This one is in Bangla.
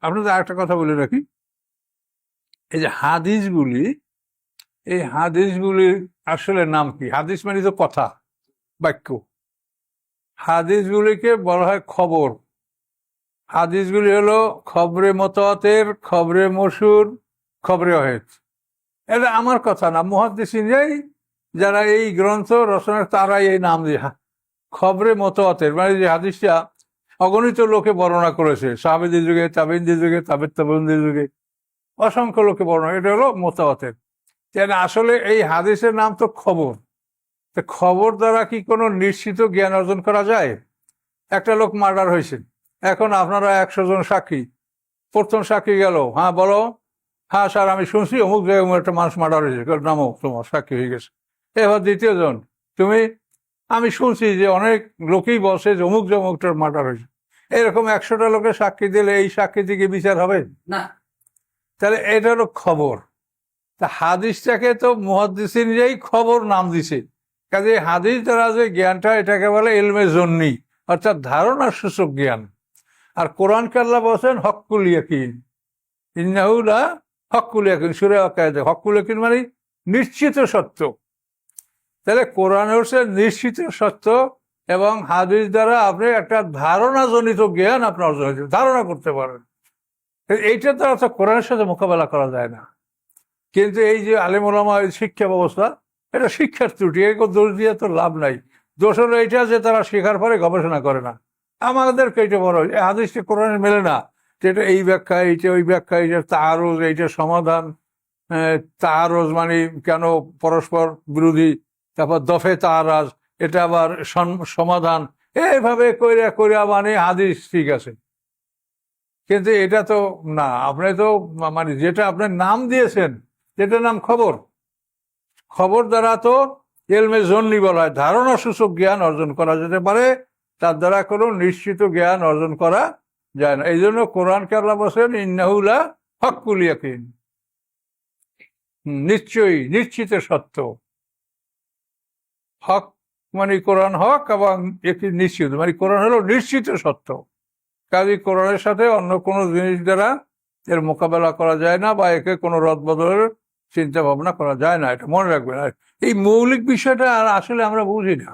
আপনাদের আরেকটা কথা বলে রাখি, এই যে হাদিসগুলি, এই হাদিসগুলির আসলে নাম কি? হাদিস মানে তো কথা, বাক্য। হাদিসগুলিকে বলা হয় খবর। হাদিসগুলি হলো খবরে মতওয়াতের, খবরে মশহুর, খবরে ওয়াহিদ। এটা আমার কথা না, মুহাদ্দিসিনরাই যারা এই গ্রন্থ রচনা তারাই এই নাম দিয়ে খবরে মতওয়াতের, মানে যে হাদিসটা অগণিত লোকে বর্ণনা করেছে, সাহাবীদের যুগে, তাবেঈনদের যুগে, তাবেঈনদের যুগে অসংখ্য লোকে বর্ণনা, এটা হলো মতওয়াতের। আসলে এই হাদিসের নাম তো খবর। খবর দ্বারা কি কোনো নিশ্চিত জ্ঞান অর্জন করা যায়? একটা লোক মার্ডার হয়েছে, এখন আপনারা 100 জন সাক্ষী, প্রথম সাক্ষী গেল, হ্যাঁ বলো, হ্যাঁ স্যার আমি শুনছি অমুক জায়গায় একটা মানুষ মার্ডার হয়েছে, নামো, তোমার সাক্ষী হয়ে গেছে। এবার দ্বিতীয় জন, আমি শুনছি যে অনেক লোকেই বলছে যে অমুক জমুকটার মার্ডার হয়েছে। এরকম 100টা লোকের সাক্ষী দিলে এই সাক্ষী থেকে বিচার হবে না। তাহলে এটা হলো খবর। তা হাদিসটাকে তো মুহাদ্দিসিনরাই খবর নাম দিছে। কাজে হাদিস দ্বারা যে জ্ঞানটা, এটাকে বলে ইলমে জন্নি, অর্থাৎ ধারণা সূচক জ্ঞান। আর কোরআনকে আল্লাহ বলছেন হক্কুল ইয়াকিন, ইন্নাহু লা হক্কুল ইয়াকিন, সূরা আল-কায়েদা। হক্কুল ইয়াকিন মানে নিশ্চিত সত্য। তাহলে কোরআন হচ্ছে নিশ্চিত সত্য, এবং হাদিস দ্বারা আপনি একটা ধারণাজনিত জ্ঞান আপনি অর্জন ধারণা করতে পারেন। এইটা দ্বারা তো কোরআনের সাথে মোকাবেলা করা যায় না। কিন্তু এই যে আলেম ওলামা শিক্ষা ব্যবস্থা, এটা শিক্ষার ত্রুটি, এগুলো দোষ দিয়ে তো লাভ নাই। দোষ হলো এইটা যে তারা শেখার পরে গবেষণা করে না। আমাদেরকে এইটা বড়, এই হাদিসটা কোরআনে মেলে না, যেটা এই ব্যাখ্যা, এইটা ওই ব্যাখ্যা, এইটা তাআরুজ, এইটা সমাধান। তাআরুজ মানে কেন পরস্পর বিরোধী, তারপর দফে তাআরাজ, এটা আবার সমাধান, এইভাবে কইরা কইরা মানে হাদিস ঠিক আছে। কিন্তু এটা তো না, আপনি তো মানে যেটা আপনার নাম দিয়েছেন, যেটার নাম খবর, খবর দ্বারা তো ইলমে জন্নি বলা হয়, ধারণা সূচক জ্ঞান অর্জন করা যেতে পারে, তার দ্বারা কোনো নিশ্চিত জ্ঞান অর্জন করা যায় না। এই জন্য কোরআনকে আল্লাহ বলেন ইন্নাহু লা হক্কুল ইয়াকিন, নিশ্চয়ই নিশ্চিত সত্য। হক মানে কোরআন হক, এবং একটি নিশ্চিত মানে কোরআন হলো নিশ্চিত সত্য। কাজে কোরআনের সাথে অন্য কোনো জিনিস দ্বারা এর মোকাবেলা করা যায় না, বা একে কোনো রদবদলের চিন্তা ভাবনা করা যায় না, এটা মনে রাখবেন। আর এই মৌলিক বিষয়টা আর আসলে আমরা বুঝি না।